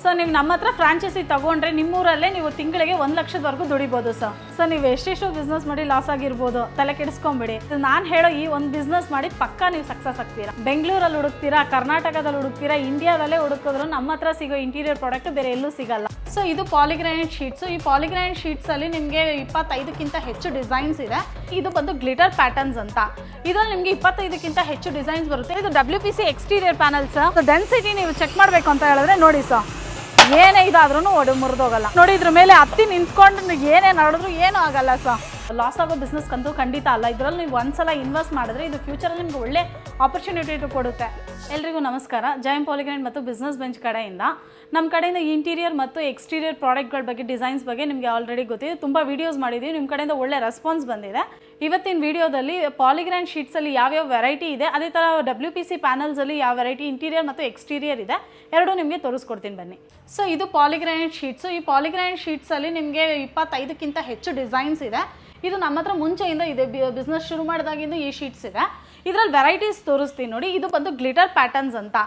Sir ನೀವು ನಮ್ಮ ಹತ್ರ ಫ್ರಾಂಚೈಸಿ ತೊಗೊಂಡ್ರೆ ನಿಮ್ಮೂರಲ್ಲೇ ನೀವು ತಿಂಗಳಿಗೆ 1 ಲಕ್ಷದವರೆಗೂ ದುಡಿಬೋದು ಸರ್ ನೀವು ಎಷ್ಟೆಷ್ಟು ಬಿಸ್ನೆಸ್ ಮಾಡಿ ಲಾಸ್ ಆಗಿರ್ಬೋದು, ತಲೆ ಕೆಡಿಸ್ಕೊಂಬಿಡಿ. ನಾನು ಹೇಳೋ ಈ ಒಂದು ಬಿಸ್ನೆಸ್ ಮಾಡಿ ಪಕ್ಕಾ ನೀವು ಸಕ್ಸಸ್ ಆಗ್ತೀರಾ. ಬೆಂಗಳೂರಲ್ಲಿ ಹುಡುಕ್ತೀರಾ, ಕರ್ನಾಟಕದಲ್ಲಿ ಹುಡುಕ್ತೀರಾ, ಇಂಡಿಯಾದಲ್ಲೇ ಹುಡುಕಿದ್ರು ನಮ್ಮ ಹತ್ರ ಸಿಗೋ ಇಂಟೀರಿಯರ್ ಪ್ರಾಡಕ್ಟ್ ಬೇರೆ ಎಲ್ಲೂ ಸಿಗಲ್ಲ. ಸೊ ಇದು ಪಾಲಿಗ್ರಾನೈಟ್ ಶೀಟ್ಸು. ಈ ಪಾಲಿಗ್ರಾನೈಟ್ ಶೀಟ್ಸಲ್ಲಿ ನಿಮಗೆ 25ಕ್ಕಿಂತ ಹೆಚ್ಚು ಡಿಸೈನ್ಸ್ ಇದೆ. ಇದು ಬಂದು ಗ್ಲಿಟರ್ ಪ್ಯಾಟರ್ನ್ಸ್ ಅಂತ. ಇದರಲ್ಲಿ ನಿಮಗೆ 25ಕ್ಕಿಂತ ಹೆಚ್ಚು ಡಿಸೈನ್ಸ್ ಬರುತ್ತೆ. ಇದು WPC ಎಕ್ಸ್ಟೀರಿಯರ್ ಪ್ಯಾನಲ್ಸ್. ಡೆನ್ಸಿಟಿ ನೀವು ಚೆಕ್ ಮಾಡಬೇಕು ಅಂತ ಹೇಳಿದ್ರೆ ನೋಡಿ ಸರ್, ಏನೇ ಇದಾದ್ರೂ ಮುರಿದೋಗಲ್ಲ. ನೋಡಿ, ಇದ್ರ ಮೇಲೆ ಹತ್ತಿ ನಿಂತ್ಕೊಂಡು ಏನೇ ನಡೆದ್ರು ಏನೂ ಆಗಲ್ಲ ಸರ್. ಲಾಸ್ ಆಗೋ ಬಿಸ್ನೆಸ್ಗಂತೂ ಖಂಡಿತ ಅಲ್ಲ. ಇದರಲ್ಲಿ ನೀವು ಒಂದ್ಸಲ ಇನ್ವೆಸ್ಟ್ ಮಾಡಿದ್ರೆ ಇದು ಫ್ಯೂಚರಲ್ಲಿ ನಿಮ್ಗೆ ಒಳ್ಳೆ ಆಪರ್ಚುನಿಟಿ ಕೊಡುತ್ತೆ. ಎಲ್ರಿಗೂ ನಮಸ್ಕಾರ. ಜಯಂ ಪಾಲಿಗ್ರಾನೈಟ್ ಮತ್ತು ಬಿಸ್ನೆಸ್ ಬೆಂಚ್ ಕಡೆಯಿಂದ ನಮ್ಮ ಕಡೆಯಿಂದ ಇಂಟೀರಿಯರ್ ಮತ್ತು ಎಕ್ಸ್ಟೀರಿಯರ್ ಪ್ರಾಡಕ್ಟ್ಗಳ ಬಗ್ಗೆ, ಡಿಸೈನ್ಸ್ ಬಗ್ಗೆ ನಿಮಗೆ ಆಲ್ರೆಡಿ ಗೊತ್ತಿದೆ. ತುಂಬ ವೀಡಿಯೋಸ್ ಮಾಡಿದ್ದೀವಿ, ನಿಮ್ಮ ಕಡೆಯಿಂದ ಒಳ್ಳೆ ರೆಸ್ಪಾನ್ಸ್ ಬಂದಿದೆ. ಇವತ್ತಿನ ವೀಡಿಯೋದಲ್ಲಿ ಪಾಲಿಗ್ರಾನೈಟ್ ಶೀಟ್ಸಲ್ಲಿ ಯಾವ್ಯಾವ ವೆರೈಟಿ ಇದೆ, ಅದೇ ಥರ WPC ಪ್ಯಾನಲ್ಸಲ್ಲಿ ಯಾವ ವೆರೈಟಿ ಇಂಟೀರಿಯರ್ ಮತ್ತು ಎಕ್ಸ್ಟೀರಿಯರ್ ಇದೆ ಎರಡೂ ನಿಮಗೆ ತೋರಿಸ್ಕೊಡ್ತೀನಿ ಬನ್ನಿ. ಸೊ ಇದು ಪಾಲಿಗ್ರಾನೈಟ್ ಶೀಟ್ಸು. ಈ ಪಾಲಿಗ್ರಾನೈಟ್ ಶೀಟ್ಸಲ್ಲಿ ನಿಮಗೆ 25ಕ್ಕಿಂತ ಹೆಚ್ಚು ಡಿಸೈನ್ಸ್ ಇದೆ. ಇದು ನಮ್ಮ ಹತ್ರ ಮುಂಚೆಯಿಂದ ಇದೆ, ಬಿಸ್ನೆಸ್ ಶುರು ಮಾಡಿದಾಗಿಂದ ಈ ಶೀಟ್ಸ್ ಇದೆ. ಇದರಲ್ಲಿ ವೆರೈಟೀಸ್ ತೋರಿಸ್ತೀನಿ ನೋಡಿ. ಇದು ಬಂದು ಗ್ಲಿಟರ್ ಪ್ಯಾಟರ್ನ್ಸ್ ಅಂತ.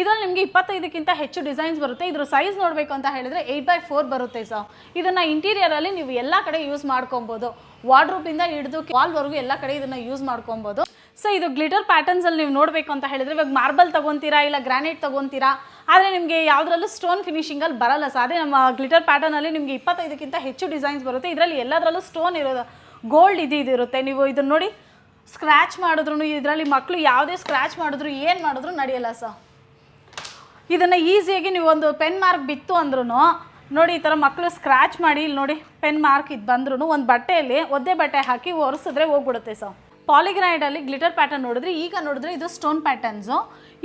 ಇದರಲ್ಲಿ ನಿಮಗೆ 25ಕ್ಕಿಂತ ಹೆಚ್ಚು ಡಿಸೈನ್ಸ್ ಬರುತ್ತೆ. ಇದ್ರ ಸೈಜ್ ನೋಡಬೇಕು ಅಂತ ಹೇಳಿದ್ರೆ 8x4 ಬರುತ್ತೆ ಸರ್. ಇದನ್ನು ಇಂಟೀರಿಯರಲ್ಲಿ ನೀವು ಎಲ್ಲ ಕಡೆ ಯೂಸ್ ಮಾಡ್ಕೊಬೋದು. ವಾರ್ಡ್ರೋಬಿಂದ ಹಿಡಿದು ವಾಲ್ವರೆಗೂ ಎಲ್ಲ ಕಡೆ ಇದನ್ನು ಯೂಸ್ ಮಾಡ್ಕೊಬೋದು. ಸೊ ಇದು ಗ್ಲಿಟರ್ ಪ್ಯಾಟರ್ನ್ಸಲ್ಲಿ ನೀವು ನೋಡಬೇಕು ಅಂತ ಹೇಳಿದ್ರೆ, ಇವಾಗ ಮಾರ್ಬಲ್ ತೊಗೊತೀರಾ ಇಲ್ಲ ಗ್ರಾನೈಟ್ ತೊಗೊತೀರಾ, ಆದರೆ ನಿಮಗೆ ಯಾವುದ್ರಲ್ಲೂ ಸ್ಟೋನ್ ಫಿನಿಶಿಂಗಲ್ಲಿ ಬರಲ್ಲ ಸರ್. ಅದೇ ನಮ್ಮ ಗ್ಲಿಟರ್ ಪ್ಯಾಟರ್ನಲ್ಲಿ ನಿಮಗೆ 25ಕ್ಕಿಂತ ಹೆಚ್ಚು ಡಿಸೈನ್ಸ್ ಬರುತ್ತೆ. ಇದರಲ್ಲಿ ಎಲ್ಲದರಲ್ಲೂ ಸ್ಟೋನ್ ಇರೋದು, ಗೋಲ್ಡ್ ಇದಿರುತ್ತೆ. ನೀವು ಇದನ್ನು ನೋಡಿ, ಸ್ಕ್ರ್ಯಾಚ್ ಮಾಡಿದ್ರು ಇದರಲ್ಲಿ ಮಕ್ಕಳು ಯಾವುದೇ ಸ್ಕ್ರ್ಯಾಚ್ ಮಾಡಿದ್ರು ಏನು ಮಾಡಿದ್ರು ನಡೆಯಲ್ಲ ಸರ್. ಇದನ್ನು ಈಸಿಯಾಗಿ ನೀವು ಒಂದು ಪೆನ್ ಮಾರ್ಕ್ ಬಿತ್ತು ಅಂದ್ರೂ ನೋಡಿ, ಈ ಥರ ಮಕ್ಕಳು ಸ್ಕ್ರ್ಯಾಚ್ ಮಾಡಿ ಇಲ್ಲಿ ನೋಡಿ ಪೆನ್ ಮಾರ್ಕ್ ಇದು ಬಂದ್ರೂ ಒಂದು ಬಟ್ಟೆಯಲ್ಲಿ ಒದ್ದೆ ಬಟ್ಟೆ ಹಾಕಿ ಒರೆಸಿದ್ರೆ ಹೋಗ್ಬಿಡುತ್ತೆ ಸರ್. ಪಾಲಿಗ್ರಾನೈಟಲ್ಲಿ ಗ್ಲಿಟರ್ ಪ್ಯಾಟರ್ನ್ ನೋಡಿದ್ರೆ, ಈಗ ನೋಡಿದ್ರೆ ಇದು ಸ್ಟೋನ್ ಪ್ಯಾಟರ್ನ್ಸು.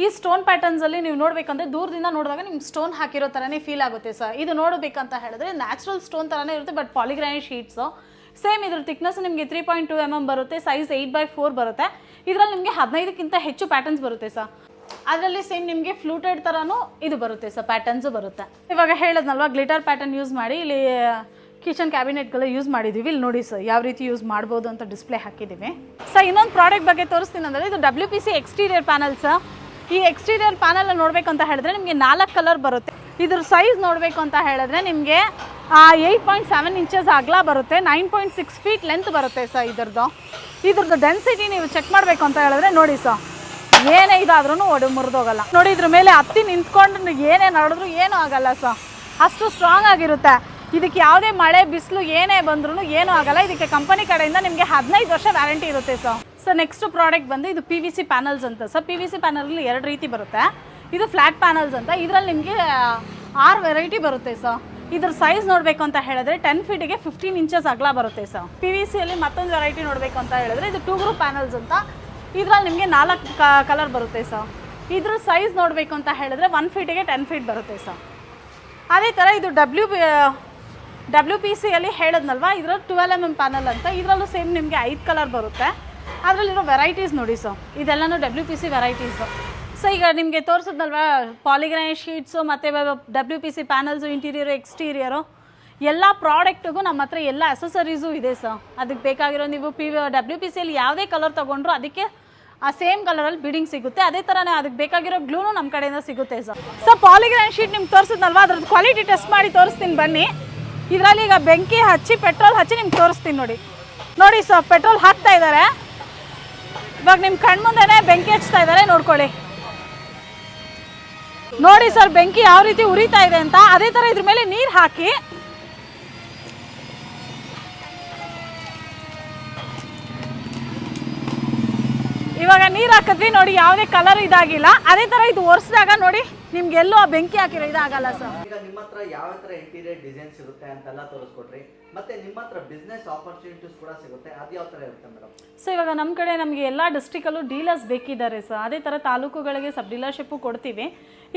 ಈ ಸ್ಟೋನ್ ಪ್ಯಾಟರ್ನ್ಸಲ್ಲಿ ನೀವು ನೋಡಬೇಕಂದ್ರೆ ದೂರದಿಂದ ನೋಡಿದಾಗ ನಿಮ್ಗೆ ಸ್ಟೋನ್ ಹಾಕಿರೋ ಥರನೇ ಫೀಲ್ ಆಗುತ್ತೆ ಸರ್. ಇದು ನೋಡಬೇಕಂತ ಹೇಳಿದ್ರೆ ನ್ಯಾಚುರಲ್ ಸ್ಟೋನ್ ಥರನೇ ಇರುತ್ತೆ, ಬಟ್ ಪಾಲಿಗ್ರಾನೈಟ್ ಶೀಟ್ಸು. ಸೇಮ್ ಇದ್ರ ಥಿಕ್ನೆಸ್ ನಿಮಗೆ 3.2 mm ಬರುತ್ತೆ. ಸೈಜ್ 8x4 ಬರುತ್ತೆ. ಇದರಲ್ಲಿ ನಿಮಗೆ 15ಕ್ಕಿಂತ ಹೆಚ್ಚು ಪ್ಯಾಟರ್ನ್ಸ್ ಬರುತ್ತೆ ಸರ್. ಅದರಲ್ಲಿ ಸೇಮ್ ನಿಮಗೆ ಫ್ಲೂಟೆಡ್ ಥರನೂ ಇದು ಬರುತ್ತೆ ಸರ್, ಪ್ಯಾಟರ್ನ್ಸು ಬರುತ್ತೆ. ಇವಾಗ ಹೇಳಿದ್ನಲ್ವ, ಗ್ಲಿಟರ್ ಪ್ಯಾಟರ್ನ್ ಯೂಸ್ ಮಾಡಿ ಇಲ್ಲಿ ಕಿಚನ್ ಕ್ಯಾಬಿನೆಟ್ಗೆಲ್ಲ ಯೂಸ್ ಮಾಡಿದ್ದೀವಿ. ಇಲ್ಲಿ ನೋಡಿ ಸರ್ ಯಾವ ರೀತಿ ಯೂಸ್ ಮಾಡ್ಬೋದು ಅಂತ ಡಿಸ್ಪ್ಲೇ ಹಾಕಿದ್ದೀವಿ. ಸರ್ ಇನ್ನೊಂದು ಪ್ರಾಡಕ್ಟ್ ಬಗ್ಗೆ ತೋರಿಸ್ತೀನಿ ಅಂದರೆ, ಇದು WPC ಎಕ್ಸ್ಟೀರಿಯರ್ ಪ್ಯಾನಲ್ಸ್. ಈ ಎಕ್ಸ್ಟೀರಿಯರ್ ಪ್ಯಾನಲ್ ನೋಡಬೇಕು ಅಂತ ಹೇಳಿದ್ರೆ ನಿಮಗೆ 4 ಕಲರ್ ಬರುತ್ತೆ. ಇದ್ರ ಸೈಜ್ ನೋಡಬೇಕು ಅಂತ ಹೇಳಿದ್ರೆ ನಿಮಗೆ 8.7 ಇಂಚಸ್ ಅಗಲ ಬರುತ್ತೆ, 9.6 feet ಲೆಂತ್ ಬರುತ್ತೆ ಸರ್. ಇದ್ರದ್ದು ಡೆನ್ಸಿಟಿ ನೀವು ಚೆಕ್ ಮಾಡಬೇಕು ಅಂತ ಹೇಳಿದ್ರೆ ನೋಡಿ ಸರ್, ಏನೇ ಇದಾದ್ರೂ ಮುರಿದೋಗಲ್ಲ. ನೋಡಿ, ಇದ್ರ ಮೇಲೆ ಹತ್ತಿ ನಿಂತ್ಕೊಂಡು ಏನೇ ನಡೆದ್ರು ಏನೂ ಆಗಲ್ಲ ಸರ್. ಅಷ್ಟು ಸ್ಟ್ರಾಂಗ್ ಆಗಿರುತ್ತೆ. ಇದಕ್ಕೆ ಯಾವುದೇ ಮಳೆ ಬಿಸಿಲು ಏನೇ ಬಂದ್ರೂ ಏನೂ ಆಗಲ್ಲ. ಇದಕ್ಕೆ ಕಂಪನಿ ಕಡೆಯಿಂದ ನಿಮಗೆ 15 ವರ್ಷ ವ್ಯಾರಂಟಿ ಇರುತ್ತೆ ಸರ್. ಸೊ ನೆಕ್ಸ್ಟ್ ಪ್ರಾಡಕ್ಟ್ ಬಂದು ಇದು PVC ಪ್ಯಾನಲ್ಸ್ ಅಂತ ಸರ್. PVC ಪ್ಯಾನಲಲ್ಲಿ 2 ರೀತಿ ಬರುತ್ತೆ. ಇದು ಫ್ಲ್ಯಾಟ್ ಪ್ಯಾನಲ್ಸ್ ಅಂತ. ಇದರಲ್ಲಿ ನಿಮಗೆ 6 ವೆರೈಟಿ ಬರುತ್ತೆ ಸರ್. ಇದ್ರ ಸೈಜ್ ನೋಡಬೇಕು ಅಂತ ಹೇಳಿದ್ರೆ 10 feetಗೆ 15 ಇಂಚಸ್ ಅಗಲ ಬರುತ್ತೆ ಸರ್. PVCಯಲ್ಲಿ ಮತ್ತೊಂದು ವೆರೈಟಿ ನೋಡಬೇಕು ಅಂತ ಹೇಳಿದ್ರೆ ಇದು 2 group ಪ್ಯಾನಲ್ಸ್ ಅಂತ. ಇದರಲ್ಲಿ ನಿಮಗೆ 4 ಕಲರ್ ಬರುತ್ತೆ ಸರ್. ಇದ್ರ ಸೈಜ್ ನೋಡಬೇಕು ಅಂತ ಹೇಳಿದ್ರೆ 1 feetಗೆ 10 feet ಬರುತ್ತೆ ಸರ್. ಅದೇ ಥರ ಇದು WPCಯಲ್ಲಿ ಹೇಳಿದ್ನಲ್ವ, ಇದರಲ್ಲಿ 12 mm ಪ್ಯಾನಲ್ ಅಂತ. ಇದರಲ್ಲೂ ಸೇಮ್ ನಿಮಗೆ 5 ಕಲರ್ ಬರುತ್ತೆ. ಅದರಲ್ಲಿರೋ ವೆರೈಟೀಸ್ ನೋಡಿ ಸರ್, ಇದೆಲ್ಲನೂ WPC ವೆರೈಟೀಸು. ಸೊ ಈಗ ನಿಮಗೆ ತೋರಿಸಿದ್ನಲ್ವ ಪಾಲಿಗ್ರಾನೈಟ್ ಶೀಟ್ಸು ಮತ್ತು WPC ಪ್ಯಾನಲ್ಸು, ಇಂಟೀರಿಯರು, ಎಕ್ಸ್ಟೀರಿಯರು ಎಲ್ಲ ಪ್ರಾಡಕ್ಟಿಗೂ ನಮ್ಮ ಹತ್ರ ಎಲ್ಲ ಅಸೆಸರೀಸು ಇದೆ ಸರ್. ಅದಕ್ಕೆ ಬೇಕಾಗಿರೋ ನೀವು WPCಯಲ್ಲಿ ಯಾವುದೇ ಕಲರ್ ತೊಗೊಂಡ್ರು ಅದಕ್ಕೆ ಆ ಸೇಮ್ ಕಲರಲ್ಲಿ ಬಿಡಿಂಗ್ ಸಿಗುತ್ತೆ. ಅದೇ ಥರನೇ ಅದಕ್ಕೆ ಬೇಕಾಗಿರೋ ಗ್ಲೂನು ನಮ್ಮ ಕಡೆಯಿಂದ ಸಿಗುತ್ತೆ ಸರ್. ಸೊ ಪಾಲಿಗ್ರಾನೈಟ್ ಶೀಟ್ ನಿಮ್ಗೆ ತೋರಿಸಿದ್ನಲ್ವ, ಅದ್ರದ್ದು ಕ್ವಾಲಿಟಿ ಟೆಸ್ಟ್ ಮಾಡಿ ತೋರಿಸ್ತೀನಿ ಬನ್ನಿ. ಇದರಲ್ಲಿ ಈಗ ಬೆಂಕಿ ಹಚ್ಚಿ ಪೆಟ್ರೋಲ್ ಹಚ್ಚಿ ನಿಮ್ಗೆ ತೋರಿಸ್ತೀನಿ ನೋಡಿ ಸರ್. ಪೆಟ್ರೋಲ್ ಹಾಕ್ತಾ ಇದ್ದಾರೆ, ಇವಾಗ ನಿಮ್ಮ ಕಣ್ಮುಂದೆನೇ ಬೆಂಕಿ ಹಚ್ತಾ ಇದ್ದಾರೆ, ನೋಡ್ಕೊಳ್ಳಿ. ನೋಡಿ ಸರ್ ಬೆಂಕಿ ಯಾವ ರೀತಿ ಉರಿತಾ ಇದೆ ಅಂತ. ಅದೇ ಥರ ಇದ್ರ ಮೇಲೆ ನೀರು ಹಾಕಿ ಇವಾಗ ನೀರು ಹಾಕಿದ್ವಿ ನೋಡಿ, ಯಾವುದೇ ಕಲರ್ ಇದಾಗಿಲ್ಲ. ಅದೇ ಥರ ಇದು ಒರೆಸಿದಾಗ ನೋಡಿ ನಿಮ್ಗೆಲ್ಲೂ ಆ ಬೆಂಕಿ ಹಾಕಿರೋ ಇದಾಗಲ್ಲ ಸರ್. ಈಗ ನಿಮ್ಮ ಹತ್ರ ಯಾವ ಥರ ಇಂಟೀರಿಯರ್ ಡಿಸೈನ್ ಸಿಗುತ್ತೆ ಅಂತೆಲ್ಲ ತೋರಿಸ್ಕೊಟ್ರಿ. ಮತ್ತೆ ನಿಮ್ಮ ಹತ್ರ ಬಿಸ್ನೆಸ್ ಆಪರ್ಚುನಿಟೀಸ್ ಕೂಡ ಸಿಗುತ್ತೆ, ಅದು ಯಾವ ಥರ ಇರುತ್ತೆ ಮೇಡಮ್? ಸೊ ಇವಾಗ ನಮ್ಮ ಕಡೆ ನಮಗೆ ಎಲ್ಲ ಡಿಸ್ಟ್ರಿಕ್ಟಲ್ಲೂ ಡೀಲರ್ಸ್ ಬೇಕಿದ್ದಾರೆ ಸರ್. ಅದೇ ಥರ ತಾಲೂಕುಗಳಿಗೆ ಸಬ್ ಡೀಲರ್ಶಿಪ್ಪು ಕೊಡ್ತೀವಿ.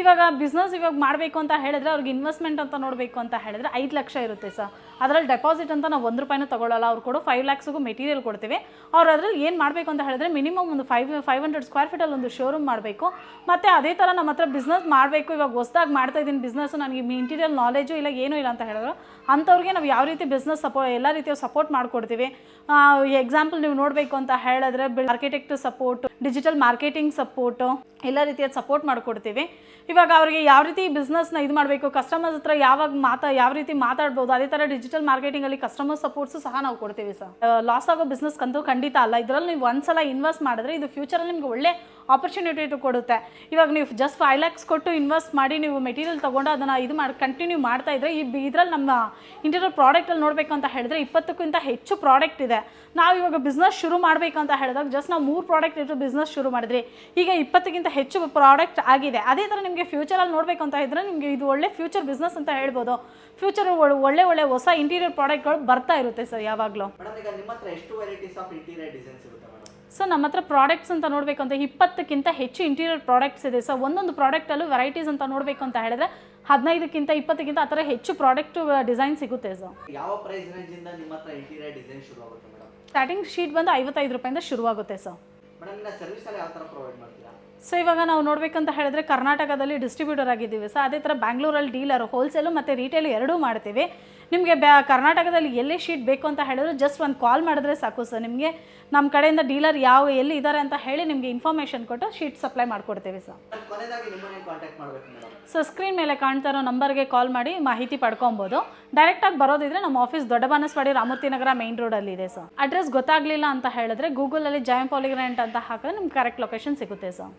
ಇವಾಗ ಬಿಸ್ನೆಸ್ ಇವಾಗ ಮಾಡಬೇಕು ಅಂತ ಹೇಳಿದ್ರೆ ಅವ್ರಿಗೆ ಇನ್ವೆಸ್ಟ್ಮೆಂಟ್ ಅಂತ ನೋಡಬೇಕು ಅಂತ ಹೇಳಿದ್ರೆ 5 ಲಕ್ಷ ಇರುತ್ತೆ ಸರ್. ಅದರಲ್ಲಿ ಡೆಪಾಸಿಟ್ ಅಂತ ನಾವು 1 ರೂಪಾಯಿನೂ ತೊಗೊಳ್ಳಲ್ಲ. ಅವ್ರು ಕೊಡೋ 5 lakhsಗೂ ಮೆಟೀರಿಯಲ್ ಕೊಡ್ತೀವಿ. ಅವ್ರು ಅದರಲ್ಲಿ ಏನು ಮಾಡಬೇಕು ಅಂತ ಹೇಳಿದ್ರೆ ಮಿನಿಮಮ್ ಒಂದು 500 ಸ್ಕ್ವೇರ್ ಫೀಟಲ್ಲಿ ಒಂದು ಶೋರೂಮ್ ಮಾಡಬೇಕು. ಮತ್ತು ಅದೇ ಥರ ನಮ್ಮ ಹತ್ರ ಬಿಸ್ನೆಸ್ ಮಾಡಬೇಕು, ಇವಾಗ ಹೊಸದಾಗಿ ಮಾಡ್ತಾಯಿದ್ದೀನಿ ಬಿಸ್ನೆಸ್ಸು, ನನಗೆ ಇಂಟೀರಿಯರ್ ನಾಲೆಜು ಇಲ್ಲ ಏನೂ ಇಲ್ಲ ಅಂತ ಹೇಳಿದ್ರು ಅಂಥವ್ರಿಗೆ ನಾವು ಯಾವ ರೀತಿ ಬಿಸ್ನೆಸ್ ಎಲ್ಲ ರೀತಿಯ ಸಪೋರ್ಟ್ ಮಾಡಿಕೊಡ್ತೀವಿ. ಎಕ್ಸಾಂಪಲ್ ನೀವು ನೋಡಬೇಕು ಅಂತ ಹೇಳಿದ್ರೆ architect support, digital marketing support, ಎಲ್ಲ ರೀತಿಯ ಸಪೋರ್ಟ್ ಮಾಡಿಕೊಡ್ತೀವಿ. ಇವಾಗ ಅವರಿಗೆ ಯಾವ ರೀತಿ ಬಿಸ್ನೆಸ್ನ ಇದು ಮಾಡಬೇಕು, ಕಸ್ಟಮರ್ಸ್ ಹತ್ರ ಯಾವ ರೀತಿ ಮಾತಾಡ್ಬೋದು, ಅದೇ ಥರ ಡಿಜಿಟಲ್ ಮಾರ್ಕೆಟಿಂಗಲ್ಲಿ ಕಸ್ಟಮರ್ ಸಪೋರ್ಟ್ಸು ಸಹ ನಾವು ಕೊಡ್ತೀವಿ ಸರ್. ಲಾಸ್ ಆಗೋ ಬಿಸ್ನೆಸ್ ಅಂತೂ ಖಂಡಿತ ಅಲ್ಲ. ಇದರಲ್ಲಿ ನೀವು ಒಂದ್ಸಲ ಇನ್ವೆಸ್ಟ್ ಮಾಡಿದ್ರೆ ಇದು ಫ್ಯೂಚರಲ್ಲಿ ನಿಮ್ಗೆ ಒಳ್ಳೆ ಆಪರ್ಚುನಿಟಿ ಕೊಡುತ್ತೆ. ಇವಾಗ ನೀವು ಜಸ್ಟ್ 5 lakhs ಕೊಟ್ಟು ಇನ್ವೆಸ್ಟ್ ಮಾಡಿ ನೀವು ಮೆಟೀರಿಯಲ್ ತೊಗೊಂಡು ಅದನ್ನು ಇದು ಮಾಡಿ ಕಂಟಿನ್ಯೂ ಮಾಡ್ತಾ ಇದ್ರೆ ಇದರಲ್ಲಿ ನಮ್ಮ ಇಂಟೀರಿಯರ್ ಪ್ರಾಡಕ್ಟಲ್ಲಿ ನೋಡಬೇಕು ಅಂತ ಹೇಳಿದ್ರೆ 20ಕ್ಕಿಂತ ಹೆಚ್ಚು ಪ್ರಾಡಕ್ಟ್ ಇದೆ. ನಾವು ಇವಾಗ ಬಿಸ್ನೆಸ್ ಶುರು ಮಾಡಬೇಕು ಅಂತ ಹೇಳಿದಾಗ ಜಸ್ಟ್ ನಾವು 3 ಪ್ರಾಡಕ್ಟ್ ಇಟ್ಟು ಬಿಸ್ನೆಸ್ ಶುರು ಮಾಡಿದ್ರಿ, ಈಗ 20ಕ್ಕಿಂತ ಹೆಚ್ಚು ಪ್ರಾಡಕ್ಟ್ ಆಗಿದೆ. ಅದೇ ಥರ ನಿಮಗೆ ಫ್ಯೂಚರಲ್ಲಿ ನೋಡಬೇಕು ಅಂತ ಇದ್ದರೆ ನಿಮಗೆ ಇದು ಒಳ್ಳೆ ಫ್ಯೂಚರ್ ಬಿಸ್ನೆಸ್ ಅಂತ ಹೇಳ್ಬೋದು. ಫ್ಯೂಚರ್ ಒಳ್ಳೆ ಹೊಸ ಇಂಟೀರಿಯರ್ ಪ್ರಾಡಕ್ಟ್ಗಳು ಬರ್ತಾ ಇರುತ್ತೆ ಸರ್ ಯಾವಾಗಲೂ. ಮೇಡಮ್ ಈಗ ನಿಮ್ಮ ಹತ್ರ ಎಷ್ಟು ವೆರೈಟೀಸ್ ಆಫ್ ಇಂಟೀರಿಯರ್ ಡಿಸೈನ್ಸ್ ಇರುತ್ತೆ ಮೇಡಮ್? ಸೊ ನಮ್ಮ ಹತ್ರ ಪ್ರಾಡಕ್ಟ್ಸ್ ಅಂತ ನೋಡಬೇಕು ಅಂತ 20ಕ್ಕಿಂತ ಹೆಚ್ಚು ಇಂಟೀರಿಯರ್ ಪ್ರಾಡಕ್ಟ್ಸ್ ಇದೆ. ಸೊ ಒಂದೊಂದು ಪ್ರಾಡಕ್ಟಲ್ಲೂ ವೆರೈಟೀಸ್ ಅಂತ ನೋಡಬೇಕು ಅಂತ ಹೇಳಿದ್ರೆ 15ಕ್ಕಿಂತ 20ಕ್ಕಿಂತ ಆ ಥರ ಹೆಚ್ಚು ಪ್ರಾಡಕ್ಟ್ ಡಿಸೈನ್ ಸಿಗುತ್ತೆ ಸರ್. ಯಾವ ಪ್ರೈಸ್ ರೇಂಜಿಂದ ನಿಮ್ಮ ಹತ್ರ ಇಂಟೀರಿಯರ್ ಡಿಸೈನ್ ಶುರು ಆಗುತ್ತೆ ಮೇಡಮ್? ಸ್ಟಾರ್ಟಿಂಗ್ ಶೀಟ್ ಬಂದು 55 ರೂಪಾಯಿಂದ ಶುರುವಾಗುತ್ತೆ ಸರ್. ಮೇಡಮ್ ಇನ್ನು ಸರ್ವಿಸ್ ಎಲ್ಲ ಯಾವ ಥರ ಪ್ರೊವೈಡ್ ಮಾಡ್ತೀರಾ? ಸೊ ಇವಾಗ ನಾವು ನೋಡಬೇಕಂತ ಹೇಳಿದ್ರೆ ಕರ್ನಾಟಕದಲ್ಲಿ ಡಿಸ್ಟ್ರಿಬ್ಯೂಟರ್ ಆಗಿದ್ದೀವಿ ಸರ್. ಅದೇ ಥರ ಬ್ಯಾಂಗ್ಳೂರಲ್ಲಿ ಡೀಲರು, ಹೋಲ್ಸೇಲು ಮತ್ತು ರಿಟೇಲು ಎರಡೂ ಮಾಡ್ತೀವಿ. ನಿಮಗೆ ಕರ್ನಾಟಕದಲ್ಲಿ ಎಲ್ಲಿ ಶೀಟ್ ಬೇಕು ಅಂತ ಹೇಳಿದ್ರೆ ಜಸ್ಟ್ ಒಂದು ಕಾಲ್ ಮಾಡಿದ್ರೆ ಸಾಕು ಸರ್. ನಿಮಗೆ ನಮ್ಮ ಕಡೆಯಿಂದ ಡೀಲರ್ ಎಲ್ಲಿ ಇದ್ದಾರೆ ಅಂತ ಹೇಳಿ ನಿಮಗೆ ಇನ್ಫಾರ್ಮೇಷನ್ ಕೊಟ್ಟು ಶೀಟ್ ಸಪ್ಲೈ ಮಾಡಿಕೊಡ್ತೀವಿ ಸರ್. ಕೊನೆಯದಾಗಿ ನಿಮ್ಮನ್ನು ಕಾಂಟ್ಯಾಕ್ಟ್ ಮಾಡಬೇಕು ಮೇಡಮ್? ಸೊ ಸ್ಕ್ರೀನ್ ಮೇಲೆ ಕಾಣ್ತಾ ಇರೋ ನಂಬರ್ಗೆ ಕಾಲ್ ಮಾಡಿ ಮಾಹಿತಿ ಪಡ್ಕೊಬೋದು. ಡೈರೆಕ್ಟಾಗಿ ಬರೋದಿದ್ರೆ ನಮ್ಮ ಆಫೀಸ್ ದೊಡ್ಡ ಬಾನಸವಾಡಿ ರಾಮೂರ್ತಿ ನಗರ ಮೇನ್ ರೋಡಲ್ಲಿ ಇದೆ ಸರ್. ಅಡ್ರೆಸ್ ಗೊತ್ತಾಗಲಿಲ್ಲ ಅಂತ ಹೇಳಿದ್ರೆ ಗೂಗಲಲ್ಲಿ ಜಯಂ ಪಾಲಿಗ್ರಾಂಟ್ ಅಂತ ಹಾಕಿದ್ರೆ ನಿಮ್ಗೆ ಕರೆಕ್ಟ್ ಲೊಕೇಶನ್ ಸಿಗುತ್ತೆ ಸರ್.